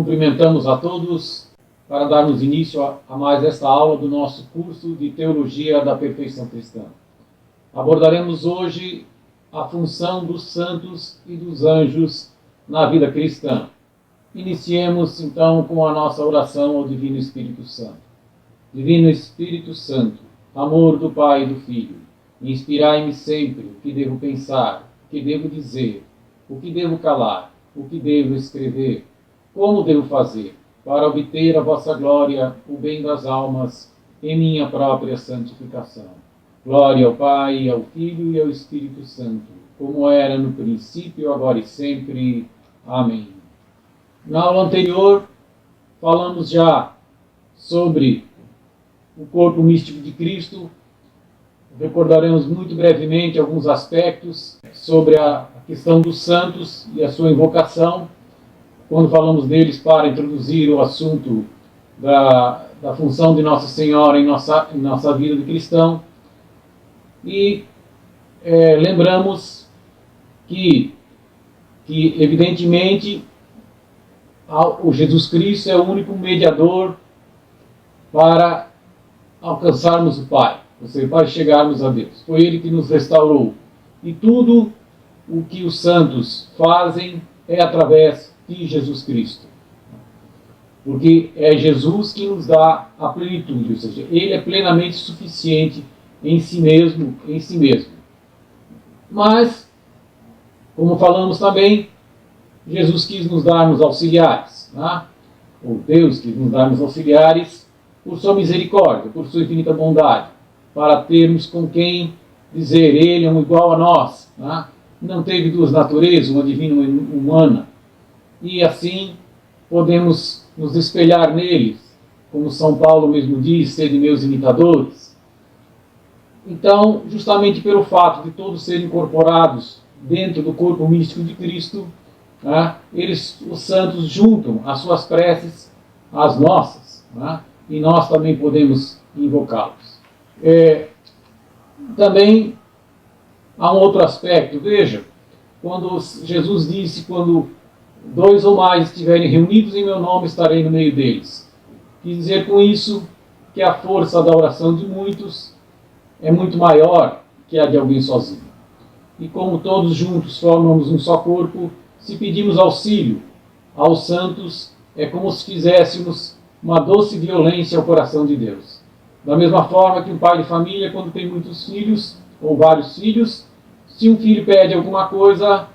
Cumprimentamos a todos para darmos início a mais esta aula do nosso curso de Teologia da Perfeição Cristã. Abordaremos hoje a função dos santos e dos anjos na vida cristã. Iniciemos então com a nossa oração ao Divino Espírito Santo. Divino Espírito Santo, amor do Pai e do Filho, inspirai-me sempre o que devo pensar, o que devo dizer, o que devo calar, o que devo escrever, como devo fazer, para obter a vossa glória, o bem das almas, e minha própria santificação. Glória ao Pai, ao Filho e ao Espírito Santo, como era no princípio, agora e sempre. Amém. Na aula anterior, falamos já sobre o corpo místico de Cristo. Recordaremos muito brevemente alguns aspectos sobre a questão dos santos e a sua invocação, quando falamos deles para introduzir o assunto da função de Nossa Senhora em nossa vida de cristão. E lembramos que evidentemente, o Jesus Cristo é o único mediador para alcançarmos o Pai, ou seja, para chegarmos a Deus. Foi Ele que nos restaurou. E tudo o que os santos fazem é através de Jesus Cristo. Porque é Jesus que nos dá a plenitude, ou seja, Ele é plenamente suficiente em si mesmo. Mas, como falamos também, Jesus quis nos dar auxiliares, né? Ou Deus quis nos dar auxiliares por sua misericórdia, por sua infinita bondade, para termos com quem dizer, Ele é um igual a nós, né? Não teve duas naturezas, uma divina e uma humana, e assim podemos nos espelhar neles, como São Paulo mesmo diz, sede meus imitadores. Então, justamente pelo fato de todos serem incorporados dentro do corpo místico de Cristo, né, os santos juntam as suas preces às nossas, né, e nós também podemos invocá-los. Também há um outro aspecto. Veja, quando Jesus disse, quando 2 ou mais estiverem reunidos em meu nome, estarei no meio deles. Quis dizer com isso que a força da oração de muitos é muito maior que a de alguém sozinho. E como todos juntos formamos um só corpo, se pedimos auxílio aos santos, é como se fizéssemos uma doce violência ao coração de Deus. Da mesma forma que um pai de família, quando tem muitos filhos, ou vários filhos, se um filho pede alguma coisa,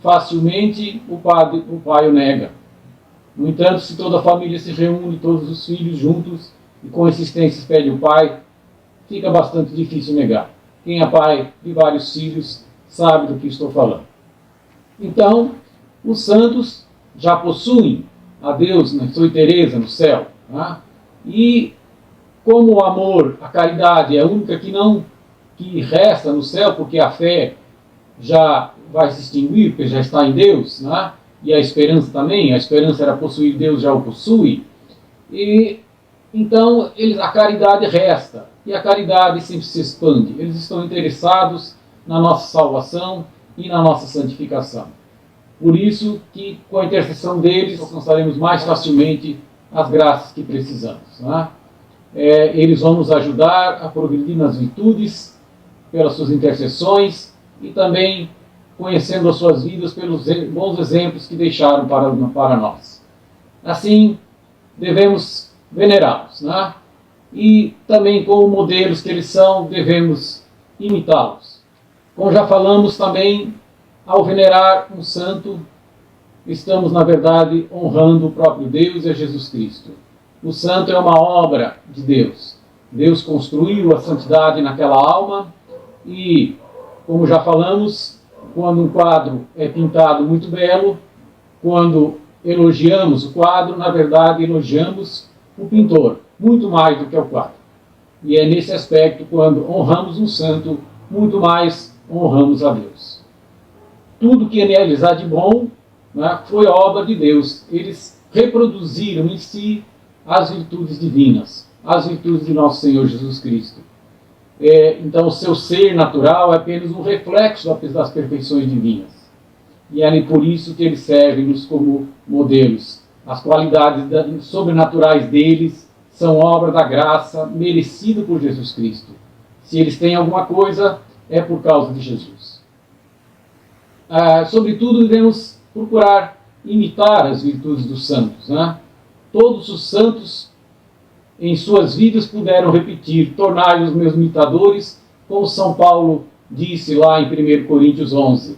facilmente o pai o nega. No entanto, se toda a família se reúne, todos os filhos juntos, e com insistências pede o pai, fica bastante difícil negar. Quem é pai de vários filhos sabe do que estou falando. Então, os santos já possuem a Deus na sua inteireza no céu, né? E como o amor, a caridade é a única que resta no céu, porque a fé já vai se extinguir, porque já está em Deus, né? E a esperança também, a esperança era possuir Deus, já o possui, e então a caridade resta, e a caridade sempre se expande. Eles estão interessados na nossa salvação e na nossa santificação. Por isso que com a intercessão deles alcançaremos mais facilmente as graças que precisamos, né? Eles vão nos ajudar a progredir nas virtudes pelas suas intercessões e também conhecendo as suas vidas pelos bons exemplos que deixaram para nós. Assim, devemos venerá-los, né? E também como modelos que eles são, devemos imitá-los. Como já falamos também, ao venerar um santo, estamos, na verdade, honrando o próprio Deus e a Jesus Cristo. O santo é uma obra de Deus. Deus construiu a santidade naquela alma e, como já falamos, quando um quadro é pintado muito belo, quando elogiamos o quadro, na verdade, elogiamos o pintor, muito mais do que o quadro. E é nesse aspecto, quando honramos um santo, muito mais honramos a Deus. Tudo que neles há de bom, né, foi obra de Deus. Eles reproduziram em si as virtudes divinas, as virtudes de nosso Senhor Jesus Cristo. Então, o seu ser natural é apenas um reflexo das perfeições divinas. E é por isso que eles servem-nos como modelos as qualidades sobrenaturais deles são obra da graça merecida por Jesus Cristo. Se eles têm alguma coisa, é por causa de Jesus. Sobretudo, devemos procurar imitar as virtudes dos santos, né? Todos os santos, em suas vidas, puderam repetir: tornai-vos meus imitadores, como São Paulo disse lá em 1 Coríntios 11.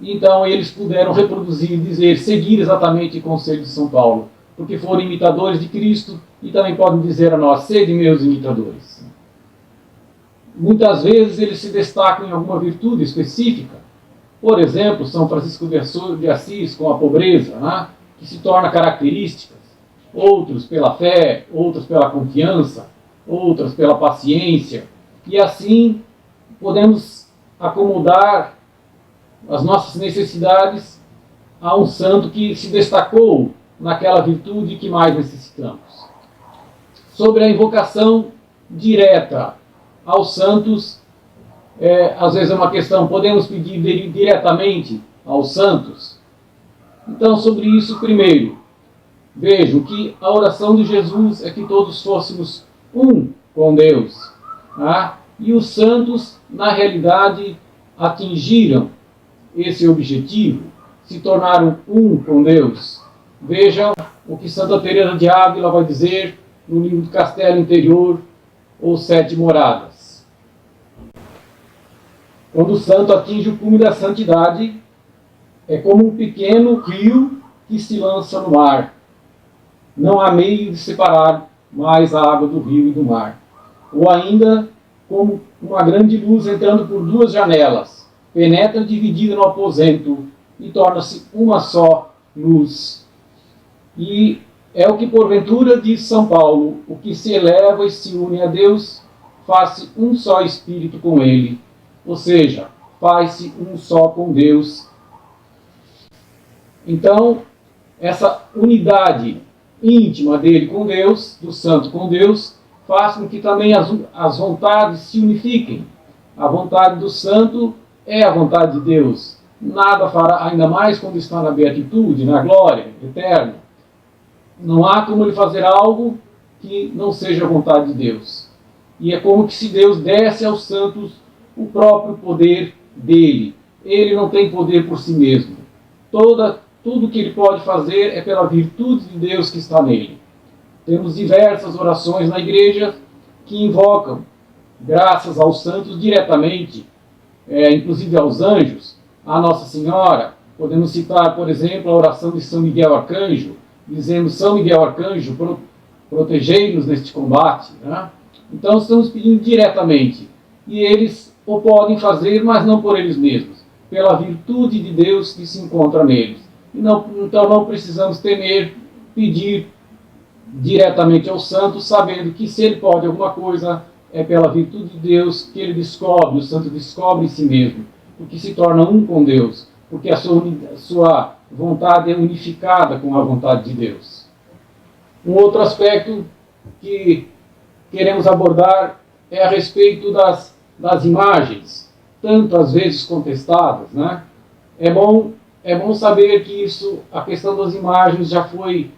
Então, eles puderam reproduzir, dizer, seguir exatamente o conselho de São Paulo, porque foram imitadores de Cristo, e também podem dizer a nós: sede meus imitadores. Muitas vezes eles se destacam em alguma virtude específica. Por exemplo, São Francisco de Assis com a pobreza, né, que se torna características. Outros pela fé, outros pela confiança, outros pela paciência. E assim podemos acomodar as nossas necessidades a um santo que se destacou naquela virtude que mais necessitamos. Sobre a invocação direta aos santos, às vezes é uma questão: podemos pedir diretamente aos santos? Então, sobre isso, primeiro, vejam que a oração de Jesus é que todos fôssemos um com Deus. Tá? E os santos, na realidade, atingiram esse objetivo, se tornaram um com Deus. Vejam o que Santa Teresa de Ávila vai dizer no livro do Castelo Interior, ou Sete Moradas. Quando o santo atinge o cume da santidade, é como um pequeno rio que se lança no mar. Não há meio de separar mais a água do rio e do mar. Ou ainda, como uma grande luz entrando por duas janelas, penetra dividida no aposento e torna-se uma só luz. E é o que porventura diz São Paulo: o que se eleva e se une a Deus, faz-se um só espírito com Ele. Ou seja, faz-se um só com Deus. Então, essa unidade íntima dele com Deus, do santo com Deus, faz com que também as vontades se unifiquem. A vontade do santo é a vontade de Deus. Nada fará, ainda mais quando está na beatitude, na glória eterna. Não há como ele fazer algo que não seja a vontade de Deus. E é como que se Deus desse aos santos o próprio poder dele. Ele não tem poder por si mesmo. Tudo que ele pode fazer é pela virtude de Deus que está nele. Temos diversas orações na igreja que invocam graças aos santos diretamente, inclusive aos anjos, à Nossa Senhora. Podemos citar, por exemplo, a oração de São Miguel Arcanjo, dizendo: São Miguel Arcanjo, protegei-nos neste combate. Né? Então estamos pedindo diretamente. E eles o podem fazer, mas não por eles mesmos, pela virtude de Deus que se encontra neles. Então não precisamos temer pedir diretamente ao santo, sabendo que se ele pode alguma coisa, é pela virtude de Deus que ele descobre, o santo descobre em si mesmo, porque se torna um com Deus, porque a sua vontade é unificada com a vontade de Deus. Um outro aspecto que queremos abordar é a respeito das imagens, tanto às vezes contestadas, né? É bom saber que a questão das imagens já foi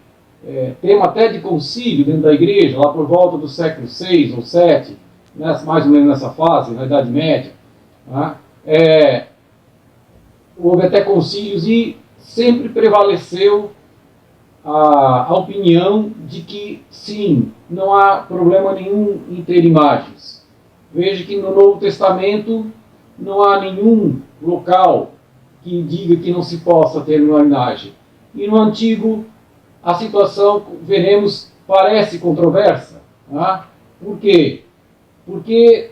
tema até de concílio dentro da igreja, lá por volta do século VI ou VII, mais ou menos nessa fase, na Idade Média. Tá? Houve até concílios e sempre prevaleceu a opinião de que, sim, não há problema nenhum em ter imagens. Veja que no Novo Testamento não há nenhum local que diga que não se possa ter uma imagem. E no Antigo, a situação, veremos, parece controversa. Tá? Por quê? Porque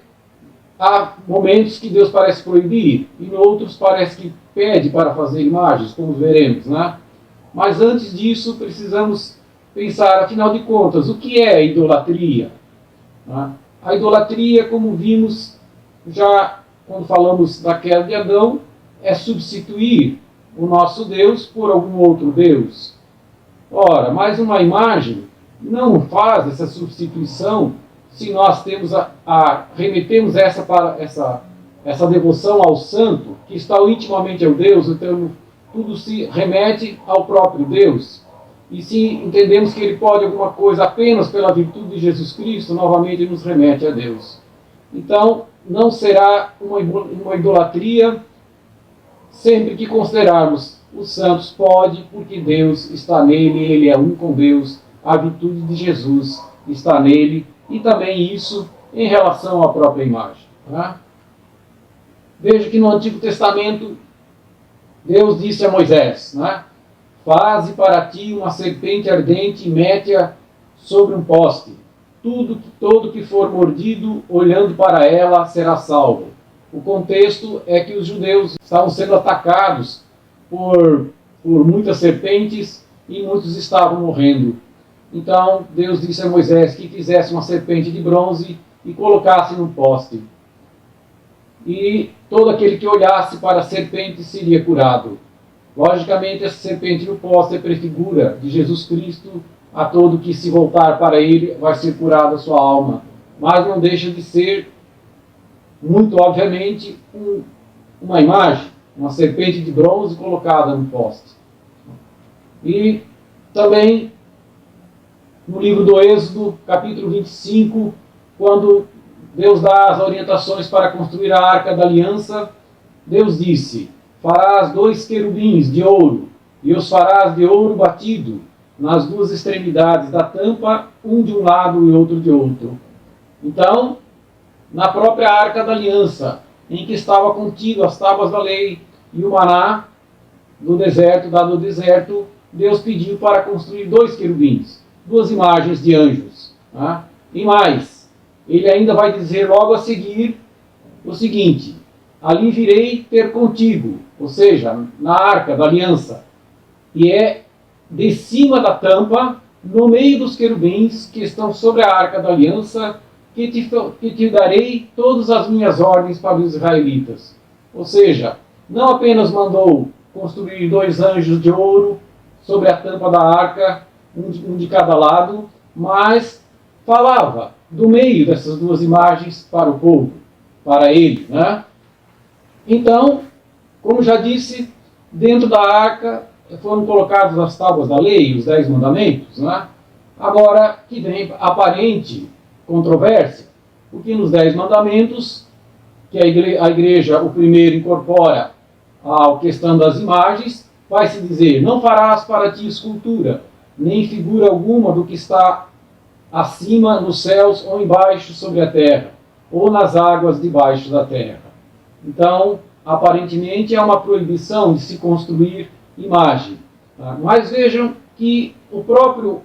há momentos que Deus parece proibir, e em outros parece que pede para fazer imagens, como veremos. Né? Mas antes disso, precisamos pensar, afinal de contas, o que é idolatria? Tá? A idolatria, como vimos já quando falamos da queda de Adão, é substituir o nosso Deus por algum outro Deus. Ora, mais uma imagem não faz essa substituição se nós remetemos essa devoção ao santo, que está intimamente ao Deus, então tudo se remete ao próprio Deus. E se entendemos que ele pode alguma coisa apenas pela virtude de Jesus Cristo, novamente nos remete a Deus. Então, não será uma idolatria sempre que considerarmos os santos pode, porque Deus está nele, ele é um com Deus, a virtude de Jesus está nele, e também isso em relação à própria imagem. Tá? Veja que no Antigo Testamento, Deus disse a Moisés, né? Faze para ti uma serpente ardente e mete-a sobre um poste. Todo que for mordido, olhando para ela, será salvo. O contexto é que os judeus estavam sendo atacados por muitas serpentes e muitos estavam morrendo. Então Deus disse a Moisés que fizesse uma serpente de bronze e colocasse num poste. E todo aquele que olhasse para a serpente seria curado. Logicamente, essa serpente no poste é prefigura de Jesus Cristo. A todo que se voltar para ele vai ser curada a sua alma. Mas não deixa de ser, muito obviamente, uma imagem, uma serpente de bronze colocada no poste. E também no livro do Êxodo, capítulo 25, quando Deus dá as orientações para construir a Arca da Aliança, Deus disse: farás 2 querubins de ouro, e os farás de ouro batido, nas 2 extremidades da tampa, um de um lado e outro de outro. Então, na própria Arca da Aliança, em que estava contido as tábuas da lei e o maná do deserto, dado ao deserto, Deus pediu para construir 2 querubins, 2 imagens de anjos. Tá? E mais, ele ainda vai dizer logo a seguir o seguinte: ali virei ter contigo, ou seja, na Arca da Aliança, e é de cima da tampa, no meio dos querubins que estão sobre a Arca da Aliança, que te darei todas as minhas ordens para os israelitas. Ou seja, não apenas mandou construir 2 anjos de ouro sobre a tampa da arca, um de cada lado, mas falava do meio dessas 2 imagens para o povo, para ele. Né? Então, como já disse, dentro da arca foram colocadas as tábuas da lei, os 10 mandamentos. Né? Agora que vem a aparente controvérsia, porque nos 10 mandamentos, que a igreja, o primeiro, incorpora a questão das imagens, vai se dizer: não farás para ti escultura, nem figura alguma do que está acima nos céus ou embaixo sobre a terra, ou nas águas debaixo da terra. Então, aparentemente é uma proibição de se construir imagem. Tá? Mas vejam que o próprio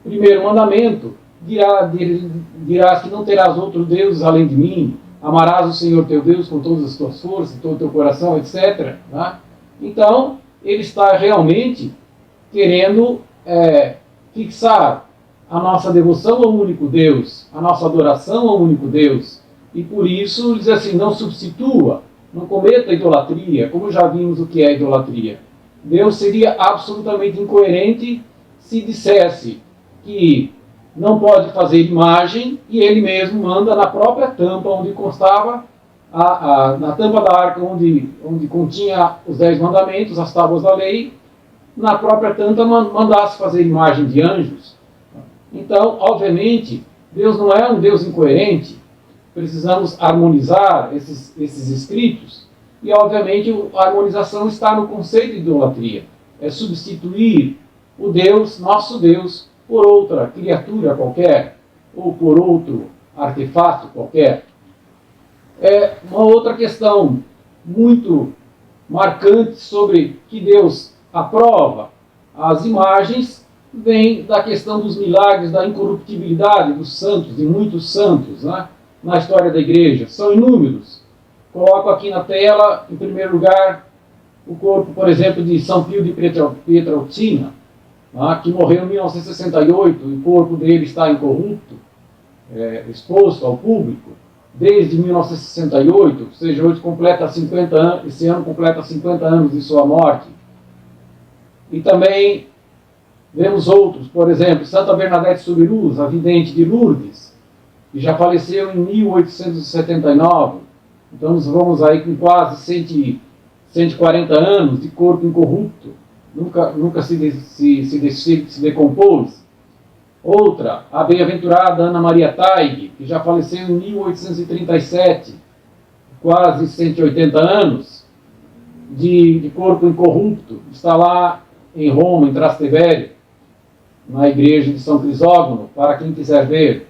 primeiro mandamento dirás que não terás outros deuses além de mim, amarás o Senhor teu Deus com todas as tuas forças, todo o teu coração, etc. Tá? Então, ele está realmente querendo fixar a nossa devoção ao único Deus, a nossa adoração ao único Deus, e por isso diz assim: não substitua, não cometa idolatria, como já vimos o que é idolatria. Deus seria absolutamente incoerente se dissesse que não pode fazer imagem e ele mesmo manda na própria tampa onde constava, na tampa da arca onde continha os 10 mandamentos, as tábuas da lei, na própria tampa mandasse fazer imagem de anjos. Então, obviamente, Deus não é um Deus incoerente. Precisamos harmonizar esses escritos. E, obviamente, a harmonização está no conceito de idolatria. É substituir o Deus, nosso Deus, por outra criatura qualquer, ou por outro artefato qualquer. Uma outra questão muito marcante sobre que Deus aprova as imagens vem da questão dos milagres, da incorruptibilidade dos santos, de muitos santos, né, na história da igreja. São inúmeros. Coloco aqui na tela, em primeiro lugar, o corpo, por exemplo, de São Pio de Pietrelcina, que morreu em 1968, e o corpo dele está incorrupto, exposto ao público, desde 1968, ou seja, hoje completa 50 anos, esse ano completa 50 anos de sua morte. E também vemos outros, por exemplo, Santa Bernadette Soubirous, a vidente de Lourdes, que já faleceu em 1879. Então nós vamos aí com quase 140 anos de corpo incorrupto. nunca se decompôs. Outra, a bem-aventurada Ana Maria Taig, que já faleceu em 1837, quase 180 anos, de corpo incorrupto, está lá em Roma, em Trastevere, na igreja de São Crisógono, para quem quiser ver.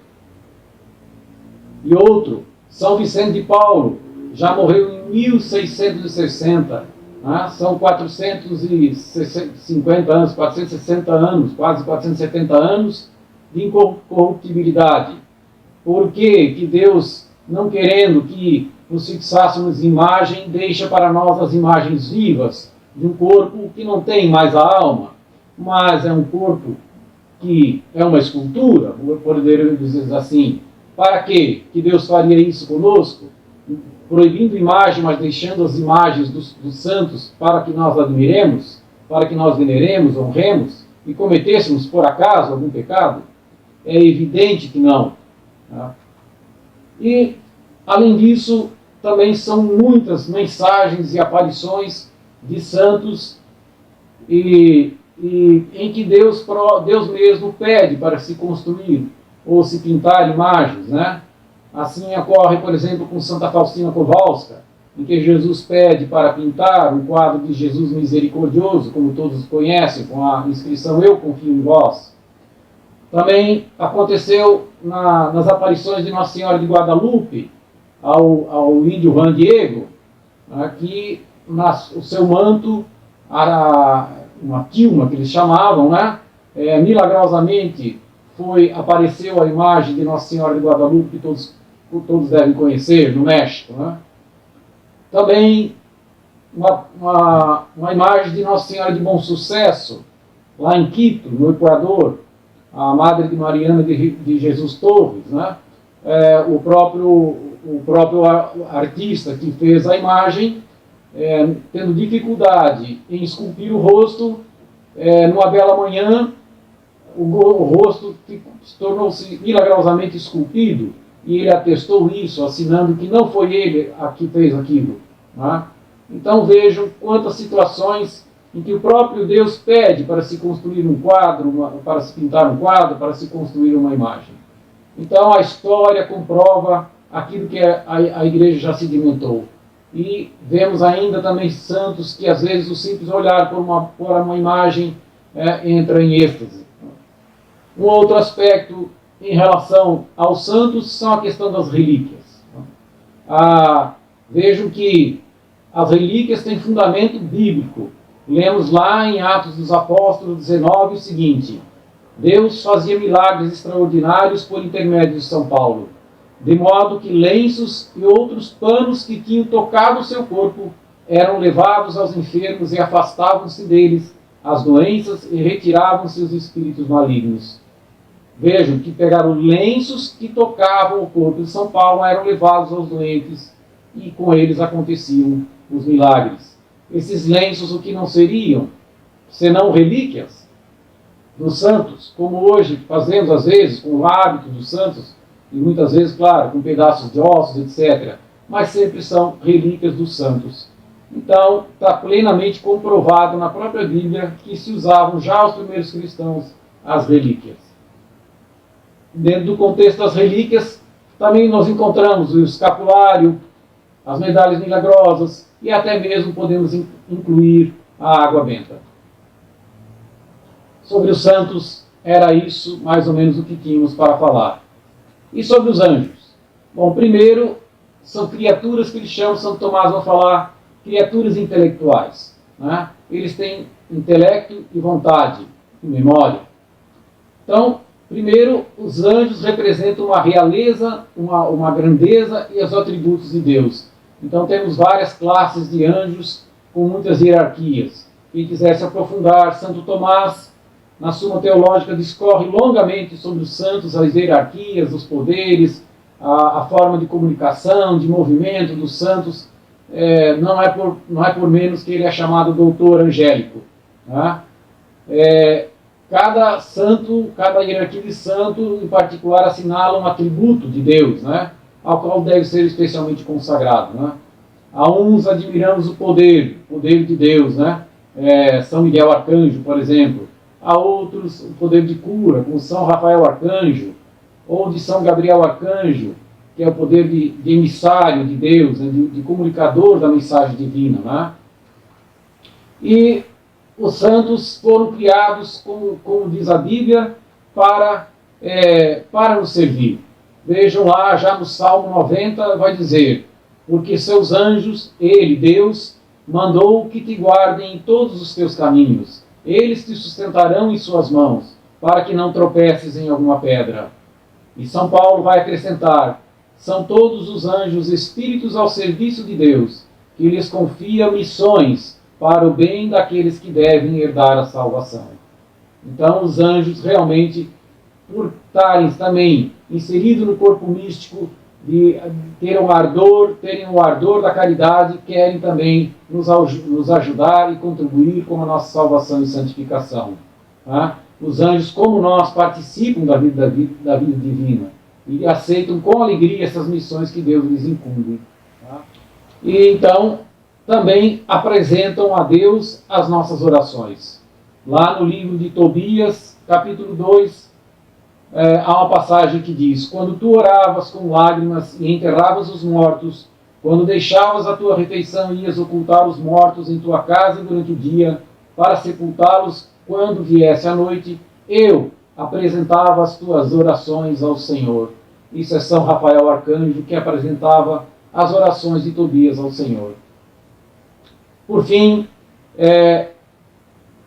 E outro, São Vicente de Paulo, já morreu em 1660, né? São 450 anos, 460 anos, quase 470 anos de incorruptibilidade. Por que Deus, não querendo que nos fixássemos em imagem, deixa para nós as imagens vivas de um corpo que não tem mais a alma, mas é um corpo que é uma escultura, poderíamos dizer assim. Para quê? Que Deus faria isso conosco? Proibindo imagem, mas deixando as imagens dos santos para que nós admiremos, para que nós veneremos, honremos e cometêssemos por acaso algum pecado? É evidente que não. Tá? E, além disso, também são muitas mensagens e aparições de santos e em que Deus mesmo pede para se construir ou se pintar imagens, né? Assim ocorre, por exemplo, com Santa Faustina Kowalska, em que Jesus pede para pintar um quadro de Jesus misericordioso, como todos conhecem, com a inscrição "Eu confio em vós". Também aconteceu nas aparições de Nossa Senhora de Guadalupe ao índio Juan Diego, que o seu manto, uma tilma que eles chamavam, né? Milagrosamente apareceu a imagem de Nossa Senhora de Guadalupe, que todos devem conhecer, no México. Né? Também uma imagem de Nossa Senhora de Bom Sucesso, lá em Quito, no Equador, a Madre de Mariana de Jesus Torres, né? O próprio artista que fez a imagem, tendo dificuldade em esculpir o rosto, numa bela manhã, o rosto tornou-se milagrosamente esculpido, e ele atestou isso, assinando que não foi ele que fez aquilo. Né? Então vejam quantas situações em que o próprio Deus pede para se construir um quadro, para se pintar um quadro, para se construir uma imagem. Então a história comprova aquilo que a igreja já sedimentou. E vemos ainda também santos que às vezes o simples olhar por uma imagem entra em êxtase. Um outro aspecto em relação aos santos são a questão das relíquias. Vejam que as relíquias têm fundamento bíblico. Lemos lá em Atos dos Apóstolos 19 o seguinte: Deus fazia milagres extraordinários por intermédio de São Paulo, de modo que lenços e outros panos que tinham tocado o seu corpo eram levados aos enfermos e afastavam-se deles as doenças e retiravam-se os espíritos malignos. Vejam que pegaram lenços que tocavam o corpo de São Paulo, eram levados aos doentes e com eles aconteciam os milagres. Esses lenços o que não seriam, senão relíquias dos santos, como hoje fazemos às vezes com o hábito dos santos, e muitas vezes, claro, com pedaços de ossos, etc. Mas sempre são relíquias dos santos. Então, está plenamente comprovado na própria Bíblia que se usavam já os primeiros cristãos as relíquias. Dentro do contexto das relíquias, também nós encontramos o escapulário, as medalhas milagrosas e até mesmo podemos incluir a água benta. Sobre os santos, era isso mais ou menos o que tínhamos para falar. E sobre os anjos? Bom, primeiro, são criaturas que eles chamam, São Tomás vai falar, criaturas intelectuais. Né? Eles têm intelecto e vontade, e memória. Então, primeiro, os anjos representam uma realeza, uma grandeza e os atributos de Deus. Então temos várias classes de anjos com muitas hierarquias. Quem quiser se aprofundar, Santo Tomás, na Suma Teológica, discorre longamente sobre os santos, as hierarquias, os poderes, a forma de comunicação, de movimento dos santos. Não é por menos que ele é chamado doutor angélico. Né? Cada santo, cada hierarquia de santo, em particular, assinala um atributo de Deus, né? Ao qual deve ser especialmente consagrado. Né? A uns admiramos o poder de Deus, né? São Miguel Arcanjo, por exemplo. Há outros, o poder de cura, como São Rafael Arcanjo, ou de São Gabriel Arcanjo, que é o poder de emissário de Deus, né, de comunicador da mensagem divina. Né? E os santos foram criados, como diz a Bíblia, para nos servir. Vejam lá, já no Salmo 90, vai dizer: porque seus anjos, ele, Deus, mandou que te guardem em todos os teus caminhos. Eles te sustentarão em suas mãos, para que não tropeces em alguma pedra. E São Paulo vai acrescentar: são todos os anjos espíritos ao serviço de Deus, que lhes confia missões para o bem daqueles que devem herdar a salvação. Então, os anjos realmente, por estarem também inseridos no corpo místico, de terem o ardor da caridade, querem também nos ajudar e contribuir com a nossa salvação e santificação. Tá? Os anjos, como nós, participam da vida divina e aceitam com alegria essas missões que Deus lhes incumbe. Tá? E então, também apresentam a Deus as nossas orações. Lá no livro de Tobias, capítulo 2, há uma passagem que diz: quando tu oravas com lágrimas e enterravas os mortos, quando deixavas a tua refeição e ias ocultar os mortos em tua casa durante o dia, para sepultá-los quando viesse a noite, eu apresentava as tuas orações ao Senhor. Isso é São Rafael Arcanjo, que apresentava as orações de Tobias ao Senhor. Por fim,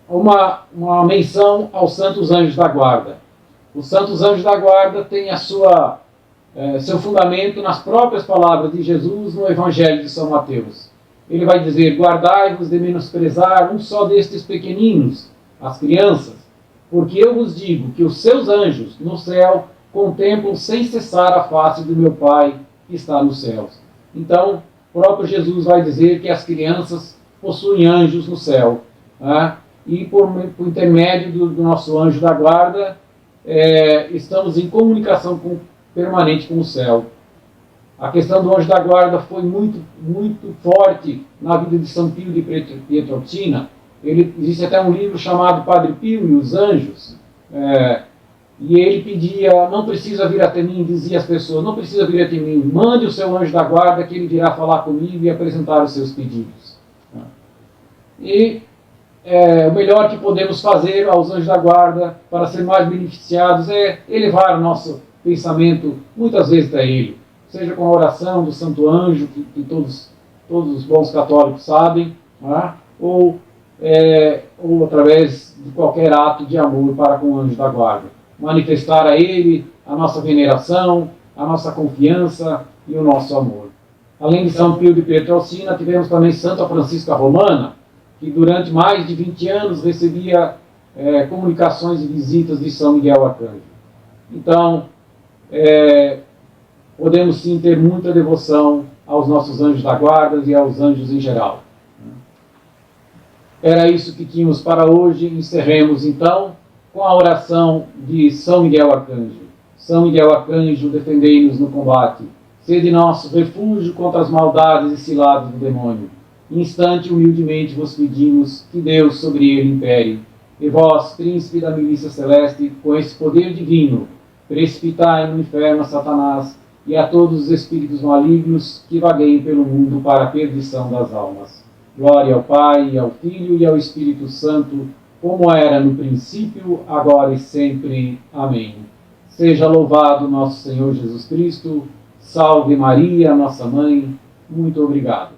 uma menção aos santos anjos da guarda. Os santos anjos da guarda têm seu fundamento nas próprias palavras de Jesus no Evangelho de São Mateus. Ele vai dizer: guardai-vos de menosprezar um só destes pequeninos, as crianças, porque eu vos digo que os seus anjos no céu contemplam sem cessar a face do meu Pai que está nos céus. Então, o próprio Jesus vai dizer que as crianças possuem anjos no céu. Né? E por intermédio do nosso anjo da guarda, estamos em comunicação permanente com o céu. A questão do anjo da guarda foi muito, muito forte na vida de São Pio de Pietrelcina. Existe até um livro chamado Padre Pio e os Anjos. E ele pedia: não precisa vir até mim, dizia às pessoas, não precisa vir até mim, mande o seu anjo da guarda que ele virá falar comigo e apresentar os seus pedidos. E o melhor que podemos fazer aos anjos da guarda para ser mais beneficiados é elevar o nosso pensamento muitas vezes a ele, seja com a oração do Santo Anjo, que todos os bons católicos sabem, ou através de qualquer ato de amor para com o anjo da guarda. Manifestar a ele a nossa veneração, a nossa confiança e o nosso amor. Além de São Pio de Pietrelcina, tivemos também Santa Francisca Romana, que durante mais de 20 anos recebia comunicações e visitas de São Miguel Arcanjo. Então, podemos sim ter muita devoção aos nossos anjos da guarda e aos anjos em geral. Era isso que tínhamos para hoje. Encerremos então com a oração de São Miguel Arcanjo. São Miguel Arcanjo, defendei-nos no combate. Sede nosso refúgio contra as maldades e ciladas do demônio. Instante humildemente vos pedimos que Deus sobre ele impere. E vós, príncipe da milícia celeste, com esse poder divino, precipitai no inferno a Satanás e a todos os espíritos malignos que vagueiem pelo mundo para a perdição das almas. Glória ao Pai, e ao Filho e ao Espírito Santo, como era no princípio, agora e sempre. Amém. Seja louvado nosso Senhor Jesus Cristo. Salve Maria, nossa Mãe. Muito obrigado.